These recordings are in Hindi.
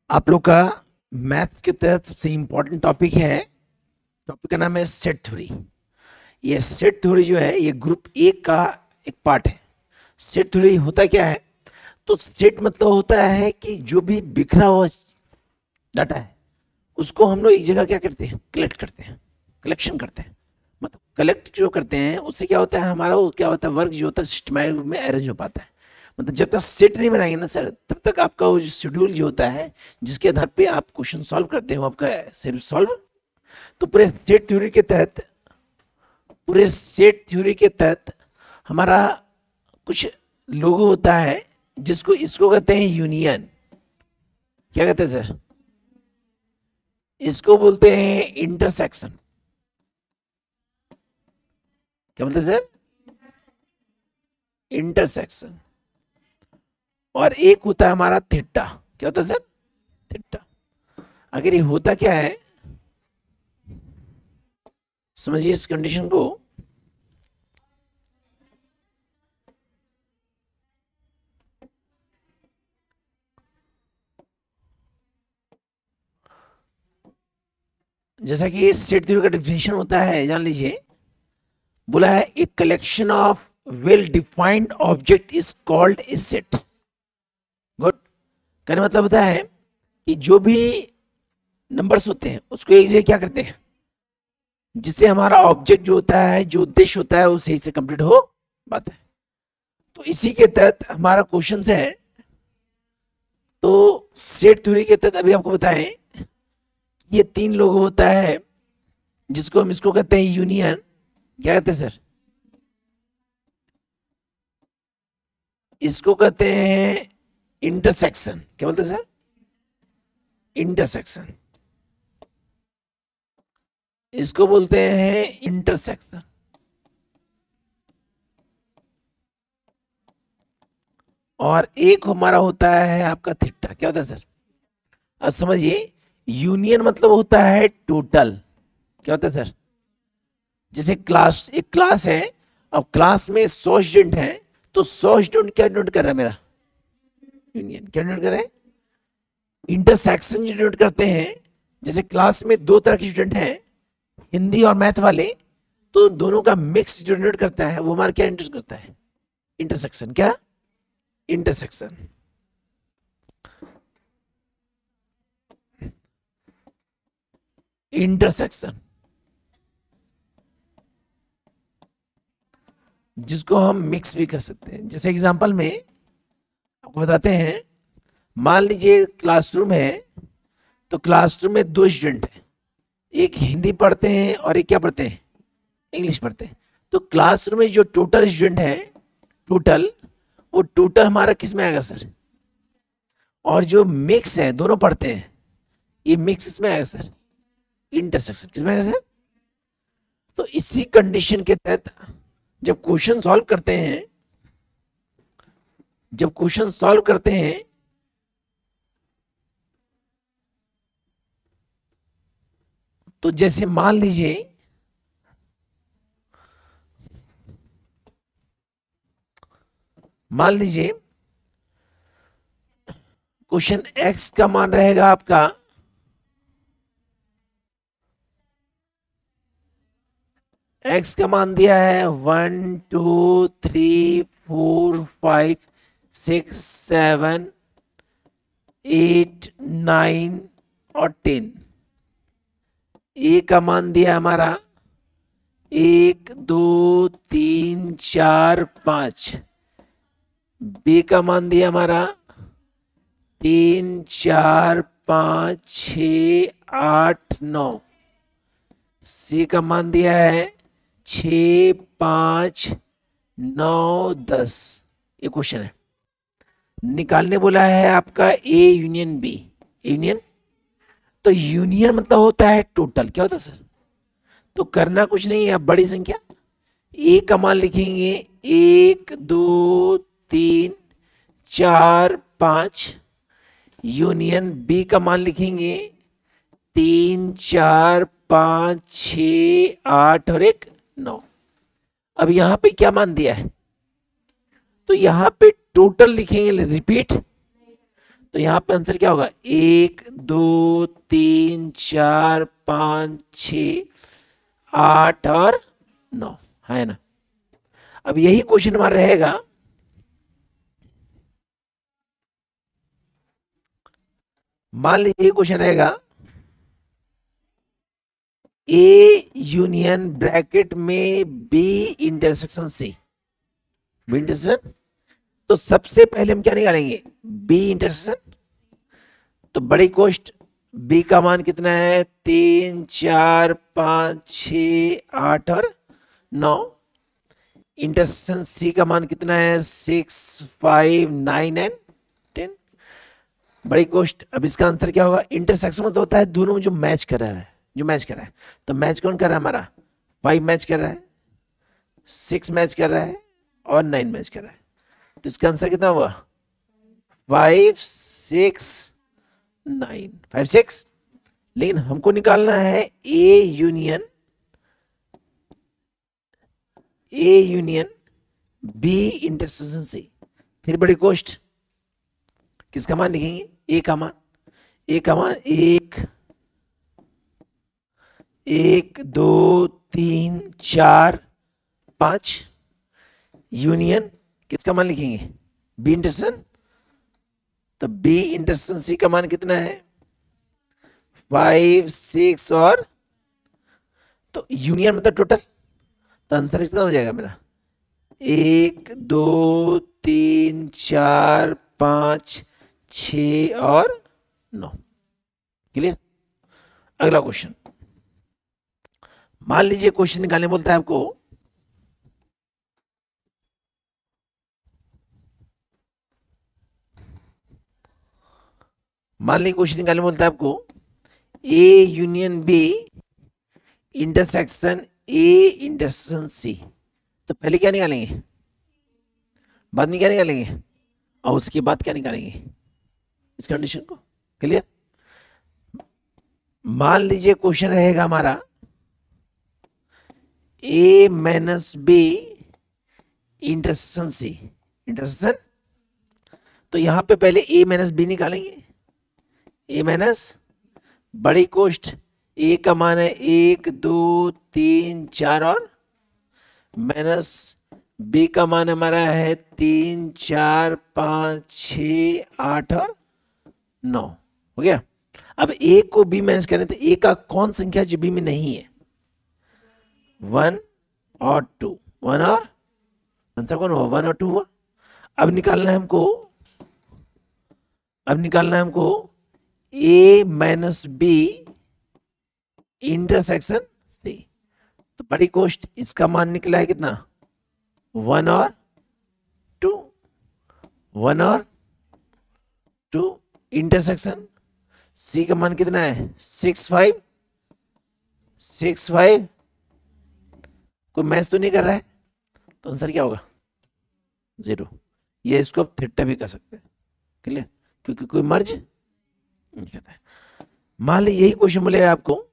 आप लोग का मैथ्स के तहत सबसे इम्पोर्टेंट टॉपिक है। टॉपिक का नाम है सेट थ्योरी। ये सेट थ्योरी जो है ये ग्रुप ए का एक पार्ट है। सेट थ्योरी होता क्या है? तो सेट मतलब होता है कि जो भी बिखरा हुआ डाटा है उसको हम लोग एक जगह क्या करते हैं, कलेक्ट करते हैं, कलेक्शन करते हैं। मतलब कलेक्ट जो करते हैं उससे क्या होता है, हमारा वो क्या होता है, वर्क जो होता है सिस्टमैटिक रूप में अरेंज हो पाता है। मतलब जब तक सेट नहीं बनाएंगे ना सर, तब तक आपका वो जो शेड्यूल जो होता है जिसके आधार पे आप क्वेश्चन सॉल्व करते हो आपका सेल्फ सॉल्व। तो पूरे सेट थ्योरी के तहत हमारा कुछ लोगो होता है जिसको इसको कहते हैं यूनियन। क्या कहते हैं सर? इसको बोलते हैं इंटरसेक्शन। क्या बोलते हैं सर? इंटरसेक्शन। और एक होता है हमारा थीटा। क्या होता है सर? थीटा। अगर ये होता क्या है समझिए इस कंडीशन को। जैसा कि सेट थ्योरी का डेफिनेशन होता है, जान लीजिए, बोला है a collection of well defined object is called a set. Good. कहने मतलब होता है कि जो भी नंबर्स होते हैं उसको एक जगह क्या करते हैं, जिससे हमारा ऑब्जेक्ट जो होता है, जो उद्देश्य होता है, वो सही से कंप्लीट हो पाता है। तो इसी के तहत हमारा क्वेश्चन है। तो सेट थ्योरी के तहत अभी आपको बताएं, ये तीन लोग होता है जिसको हम इसको कहते हैं यूनियन। क्या कहते हैं सर? इसको कहते हैं इंटरसेक्शन। क्या बोलते हैं सर? इंटरसेक्शन। इसको बोलते हैं इंटरसेक्शन। और एक हमारा होता है आपका थीटा। क्या होता है सर? अब समझिए, यूनियन मतलब होता है टोटल। क्या होता है सर? जैसे एक क्लास है, अब क्लास में 100 स्टूडेंट है, तो 100 स्टूडेंट क्या नोट कर रहा है मेरा? यूनियन। क्या नोट कर रहे हैं? इंटरसेक्शन जो नोट करते हैं, जैसे क्लास में दो तरह के स्टूडेंट हैं, हिंदी और मैथ वाले, तो दोनों का मिक्स जो नोट करता है वो हमारा क्या इंटर करता है? इंटरसेक्शन। क्या? इंटरसेक्शन। इंटरसेक्शन जिसको हम मिक्स भी कर सकते हैं। जैसे एग्जांपल में आपको बताते हैं, मान लीजिए क्लासरूम है, तो क्लासरूम में दो स्टूडेंट हैं, एक हिंदी पढ़ते हैं और एक क्या पढ़ते हैं? इंग्लिश पढ़ते हैं। तो क्लासरूम में जो टोटल स्टूडेंट है, वो टोटल हमारा किस में आएगा सर? और जो मिक्स है, दोनों पढ़ते हैं, ये मिक्स इसमें आएगा सर? इंटरसेक्शन किसमें आएगा सर? तो इसी कंडीशन के तहत जब क्वेश्चन सॉल्व करते हैं तो जैसे मान लीजिए क्वेश्चन एक्स का मान रहेगा आपका एक्स का मान दिया है 1 2 3 4 5 6 7 8 9 और 10। ए का मान दिया हमारा 1 2 3 4 5। बी का मान दिया हमारा 3 4 5 6 8 9। सी का मान दिया है 6 5 9 10। ये क्वेश्चन है, निकालने बोला है आपका ए यूनियन बी। यूनियन, तो यूनियन मतलब होता है टोटल। क्या होता है सर? तो करना कुछ नहीं है, अब बड़ी संख्या ए का मान लिखेंगे 1 2 3 4 5। यूनियन बी का मान लिखेंगे 3 4 5 6 8 और 1 9। अब यहां पे क्या मान दिया है? तो यहां पे टोटल लिखेंगे, रिपीट। तो यहाँ पे आंसर क्या होगा, 1 2 3 4 5 6 8 और 9, है ना। अब यही क्वेश्चन हमारा रहेगा, मान लीजिए ये क्वेश्चन रहेगा, ए यूनियन ब्रैकेट में B intersection C, B intersection, तो सबसे पहले हम क्या निकालेंगे, बी इंटरसेक्शन। तो बड़ी कोष्ट बी का मान कितना है, 3 4 5 6 8 और 9। इंटरसेक्शन सी का मान कितना है, 6 5 9 एंड 10। बड़ी कोष्ट, अब इसका आंसर क्या होगा, इंटरसेक्शन मतलब होता है दोनों में जो मैच कर रहा है, जो मैच कर रहा है। तो मैच कौन कर रहा है, हमारा 5 मैच कर रहा है, 6 मैच कर रहा है और 9 मैच कर रहा है। तो इसका आंसर कितना हुआ, 5 6 9, 5 6। लेकिन हमको निकालना है A union B intersection C. फिर बड़ी कोष्ट किसका मान लिखेंगे, ए का मान, ए का मान 1 1 2 3 4 5, यूनियन किसका मान लिखेंगे, बी इंटरसेक्शन। तो बी इंटरसेक्शन सी का मान कितना है, 5 6 और, तो यूनियन मतलब टोटल। तो आंसर कितना हो जाएगा मेरा, 1 2 3 4 5 6 और 9। क्लियर। अगला क्वेश्चन, मान लीजिए क्वेश्चन निकालने बोलता है आपको, मान लीजिए क्वेश्चन निकालने बोलता है आपको, A union B intersection A intersection C. तो पहले क्या निकालेंगे, बाद में क्या निकालेंगे, और उसके बाद क्या निकालेंगे, इस कंडीशन को। क्लियर। मान लीजिए क्वेश्चन रहेगा हमारा, A minus B intersection C, intersection. तो यहां पे पहले ए माइनस बी निकालेंगे, ए माइनस बड़ी कोष्ट, ए का मान है 1 2 3 4 और, माइनस बी का मान हमारा है 3 4 5 6 8 और 9। हो गया। अब ए को बी माइनस करें तो ए का कौन संख्या जो बी में नहीं है, 1 और 2, 1 और, आंसर कौन हुआ, 1 और 2 हुआ। अब निकालना है हमको, ए माइनस बी इंटरसेक्शन सी। तो बड़ी कोष्ट इसका मान निकला है कितना, 1 और 2, 1 और 2 इंटरसेक्शन सी का मान कितना है, 6 5 6 5। कोई मैच तो नहीं कर रहा है, तो आंसर क्या होगा, 0। ये इसको आप थीटा भी कर सकते हैं। क्लियर, क्योंकि कोई मर्ज नहीं कर रहा है। मान लीजिए यही क्वेश्चन मिलेगा आपको,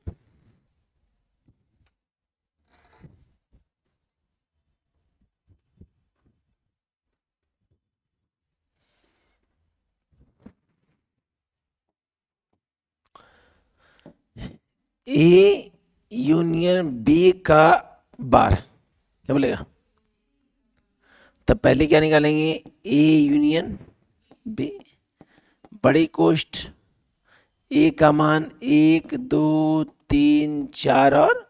ए यूनियन बी का बार, क्या बोलेगा। तब पहले क्या निकालेंगे, ए यूनियन बी, बड़ी कोष्ट ए का मान 1 2 3 4 और,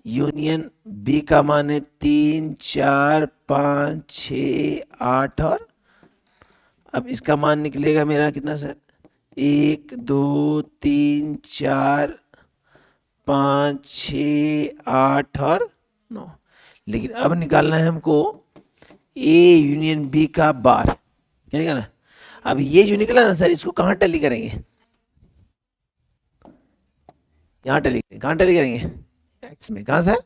यूनियन बी का मान है 3 4 5 6 8 और। अब इसका मान निकलेगा मेरा कितना सर, 1 2 3 4 5 6 8 और 9। लेकिन अब निकालना है हमको ए यूनियन बी का बार, क्या निकालना। अब ये जो निकला ना सर, इसको कहाँ टैली करेंगे, यहाँ टैली, कहाँ टैली करेंगे, एक्स में। कहाँ सर,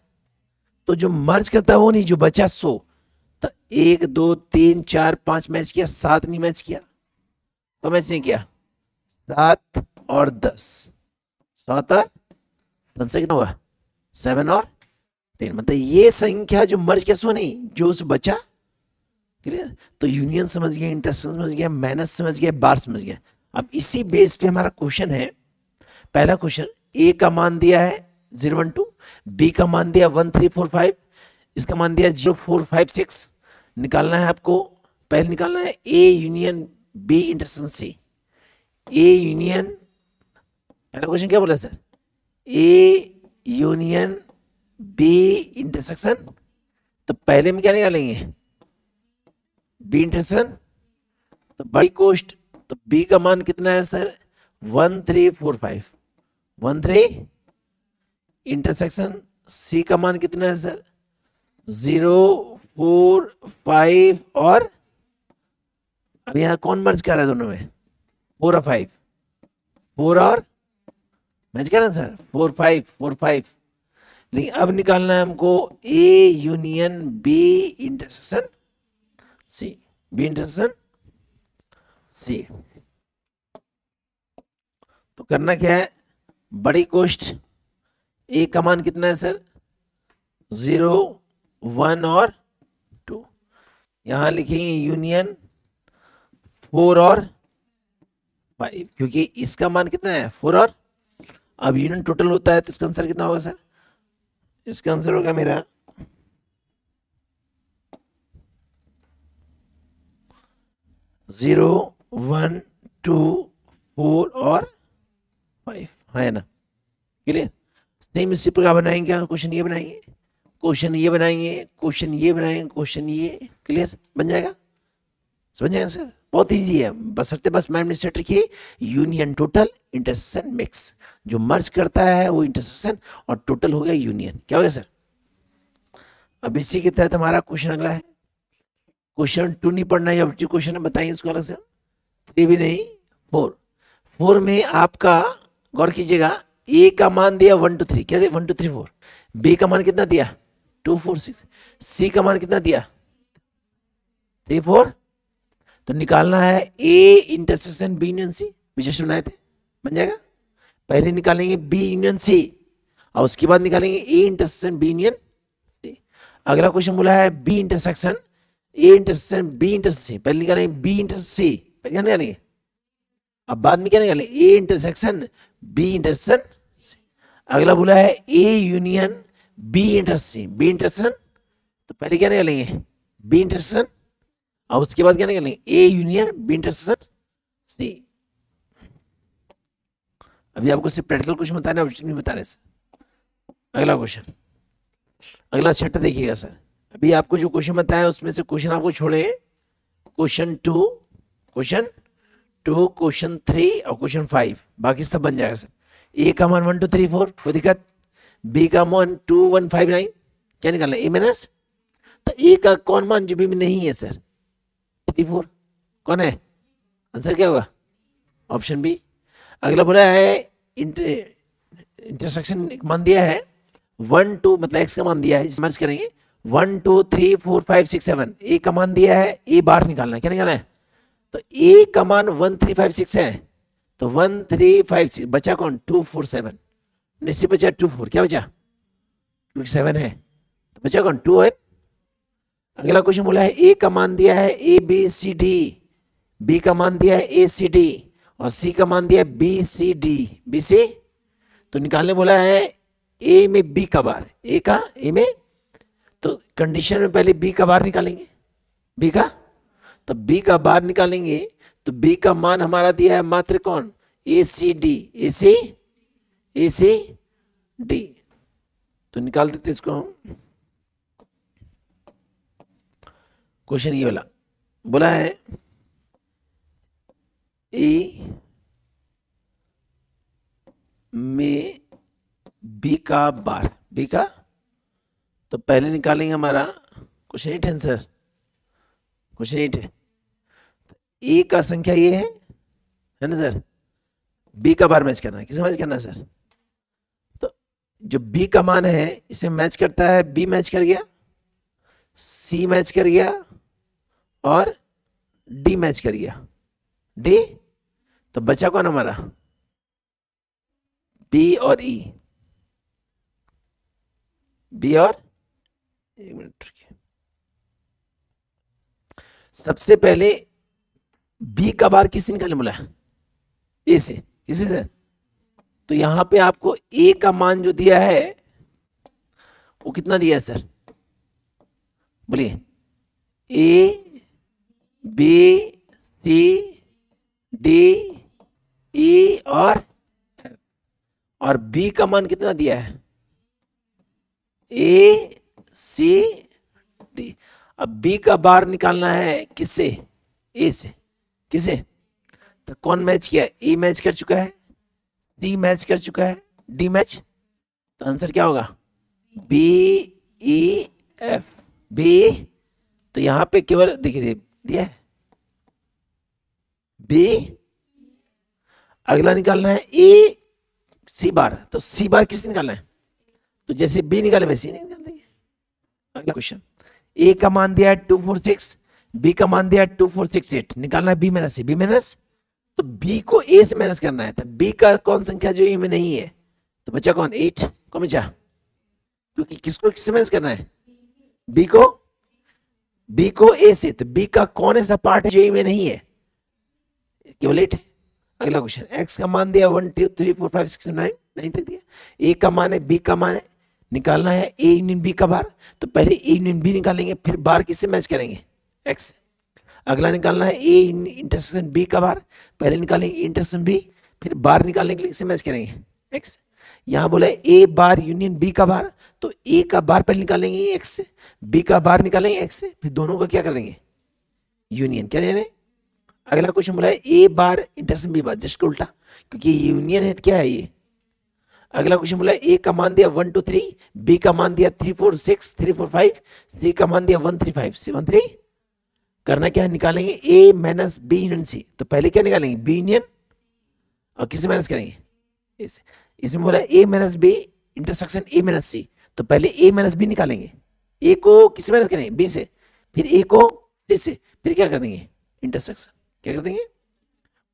तो जो मर्ज करता है वो नहीं, जो बचा 100। तो 1 2 3 4 5 मैच किया, 7 नहीं मैच किया, तो मैच नहीं किया, 7 और 10, 7 और 10 से कितना होगा, 7 और 10। मतलब ये संख्या जो मर्ज किया 100 नहीं, जो उस बचा क्लियर। तो यूनियन समझ गया, इंटरसेक्शन समझ गया, माइनस समझ गया, बार समझ गया। अब इसी बेस पे हमारा क्वेश्चन है। पहला क्वेश्चन, ए का मान दिया है 012, बी का मान दिया 1345, इसका मान दिया 0456। निकालना है आपको, पहले निकालना है A union B intersection C. A union, पहला क्वेश्चन क्या बोला sir, A union B intersection, तो पहले में क्या निकालेंगे, बी इंटरसेक्शन। तो बड़ी कोष्ट, तो बी का मान कितना है सर 1345, 13। इंटरसेक्शन सी का मान कितना है सर 045, और अब यहां कौन मर्ज कर रहा है दोनों में, 4 और 5, 4 और मैच कर रहा है सर 4 5 4 5। लेकिन अब निकालना है हमको A union B intersection C, B intersection C. तो करना क्या है, बड़ी कोष्ट ए का मान कितना है सर 0 1 और 2, यहां लिखेंगे यूनियन 4 और 5, क्योंकि इसका मान कितना है 4 और, अब यूनियन टोटल होता है तो इसका आंसर कितना होगा सर, इसका आंसर होगा मेरा 0 1 2 4 और 5, है ना, क्लियर। सेम इसी प्रकार बनाएंगे, क्या क्वेश्चन ये बनाएंगे, क्वेश्चन ये बनाएंगे, क्वेश्चन ये बनाएंगे, क्वेश्चन ये, क्लियर बन जाएगा, समझ जाएगा सर, बहुत इजी है। बस माइंड में सेट रखिए, यूनियन टोटल इंटरसेक्शन मिक्स, जो मर्ज करता है वो इंटरसेक्शन, और टोटल हो गया यूनियन, क्या हो गया सर। अब इसी के तहत हमारा क्वेश्चन अगला है, क्वेश्चन 2 नहीं पढ़ना है, ऑब्जेक्टिव क्वेश्चन है, बताइए इसको अलग से, 3 भी नहीं 4। 4 में आपका गौर कीजिएगा, ए का मान दिया 1 2 3, क्या दिया 1 2 3 4, बी का मान कितना दिया 2 4 6, सी का मान कितना दिया 3 4। तो निकालना है A intersection B union C, विशेष बनाए थे, बन जाएगा। पहले निकालेंगे बी यूनियन सी, और उसके बाद निकालेंगे A intersection B union C. अगला क्वेश्चन बोला है B intersection A intersection B intersection C, पहले निकालेंगे बी इंटरसेक्शन सी, पहले क्या निकालेंगे, अब बाद में क्या निकालेंगे A intersection B intersection C. अगला बोला है A union B intersection B intersection, तो पहले क्या निकालेंगे बी इंटरसेक्शन, और उसके बाद क्या निकालेंगे A union B intersection C. अभी आपको सिर्फ प्रैक्टिकल क्वेश्चन बताना है, ऑब्जेक्टिव नहीं बता रहे सर। अगला क्वेश्चन, अगला छठा देखिएगा सर, अभी आपको जो क्वेश्चन बताया उसमें से क्वेश्चन आपको छोड़े, क्वेश्चन 2, क्वेश्चन 2, क्वेश्चन 3 और क्वेश्चन 5, बाकी सब बन जाएगा सर। ए का मान 1 2 3 4, कोई दिक्कत, बी का मान 2 1 5 9, क्या निकालना ए माइनस, तो ए का कौन मान जो भी में नहीं है सर 3 4, कौन है, आंसर क्या होगा ऑप्शन बी। अगला बोला है इंटरसेक्शन मान दिया है 1 2, मतलब एक्स का मान दिया है, मर्ज करेंगे 1 2 3 4 5 6 7, ए का मान दिया है, ए बार निकालना है, क्या निकालना है, तो ए का मान 1 3 5 6 है, तो 1 3 5 6 बचा कौन 2 4 7, निश्चित बचा 2 4, क्या बचा 2 7 है, तो बचा कौन 2 है। अगला क्वेश्चन बोला है ए का मान दिया है A B C D, B का मान दिया है ए सी डी, और सी का मान दिया है B C D, B C, तो निकालने बोला है ए में बी का बार, ए का ए में, तो कंडीशन में पहले बी का बार निकालेंगे, बी का, तो बी का बार निकालेंगे, तो बी का मान हमारा दिया है मात्र कौन ए सी डी, ए सी डी, तो निकाल देते इसको हम। क्वेश्चन ये वाला बोला है ए में बी का बार, बी का, तो पहले निकालेंगे हमारा क्वेश्चन 8 आंसर, क्वेश्चन 8 है, ए का संख्या ये है ना सर, बी का बार मैच करना है, किसे मैच करना है सर, तो जो बी का मान है इसमें मैच करता है, बी मैच कर गया, सी मैच कर गया, और डी मैच कर गया, डी, तो बचा कौन हमारा बी और ई, बी और, एक मिनट रुकिए, सबसे पहले बी का बार किसने निकालने बोला है? ए से। किसी से? तो यहां पे आपको ए का मान जो दिया है वो कितना दिया है सर? बोलिए। ए बी सी डी ई और बी का मान कितना दिया है? ए सी डी। अब बी का बार निकालना है किससे? ए से। किसे? तो कौन मैच किया? ए मैच कर चुका है, सी मैच कर चुका है, डी मैच। तो आंसर क्या होगा? B E F. बी। तो यहां पे केवल देखिए दिया है बी। अगला निकालना है ए सी बार। तो सी बार किससे निकालना है? तो जैसे बी निकाले वैसे ही निकाल देंगे। अगला क्वेश्चन, ए का मान दिया है 246, बी का मान दिया है 2468। निकालना है बी माइनस सी। बी माइनस, तो बी को ए से माइनस करना है। तो बी का कौन संख्या जो ए में नहीं है? तो बचा कौन? 8। कौन बचा? क्योंकि किसको किससे माइनस करना है? बी को। बी को ए से। तो बी का कौन ऐसा पार्ट है जो ए में नहीं है? केवल 8 है। अगला क्वेश्चन, एक्स का मान दिया 1 2 3 4 5 6 7 9 तक दिया। ए का मान है, बी का मान है, निकालना है ए यूनियन बी का बार। तो पहले ए यूनियन बी निकालेंगे, फिर बार किससे मैच करेंगे? एक्स। अगला निकालना है ए इंटरसेक्शन बी का बार। पहले निकालेंगे इंटरसेक्शन बी, फिर बार निकालने के लिए किससे मैच करेंगे? एक्स। यहां बोला है ए बार यूनियन बी का बार, तो ए का बार पहले निकालेंगे एक्स से, बी का बार निकालेंगे एक्स से, फिर दोनों का क्या कर देंगे? यूनियन। क्या लेने? अगला क्वेश्चन बोला है ए बार इंटरसेक्शन बी बार, जस्ट उल्टा, क्योंकि यूनियन है तो क्या है ये। अगला क्वेश्चन बोला ए का मान दिया 1 2 3, बी का मान दिया 3 4 6 3 4 5, सी का मान दिया 1 3 5 7 3। करना क्या है? निकालेंगे ए माइनस बी यूनियन सी। तो पहले क्या निकालेंगे? बी यूनियन, और किससे माइनस करेंगे? इसे। इसमें बोला A minus B intersection A minus C. तो पहले ए माइनस बी निकालेंगे, ए को किससे माइनस करेंगे? बी से, फिर ए को सी से, फिर क्या कर देंगे? इंटरसेक्शन। क्या कर देंगे?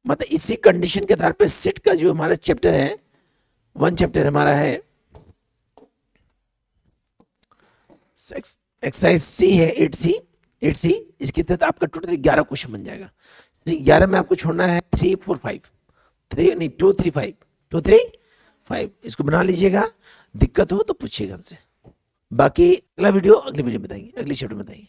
मतलब इसी कंडीशन के आधार पर सेट का जो हमारा चैप्टर है, 1 चैप्टर हमारा है, एक्सरसाइज सी है 8C। इसके तहत आपका टोटल 11 क्वेश्चन बन जाएगा। 11 में आपको छोड़ना है 3 4 5 3 नहीं 2 3 5 2 3 5। इसको बना लीजिएगा, दिक्कत हो तो पूछिएगा हमसे। बाकी अगला वीडियो अगले वीडियो में बताएंगे, अगले चैप्टर में बताएंगे।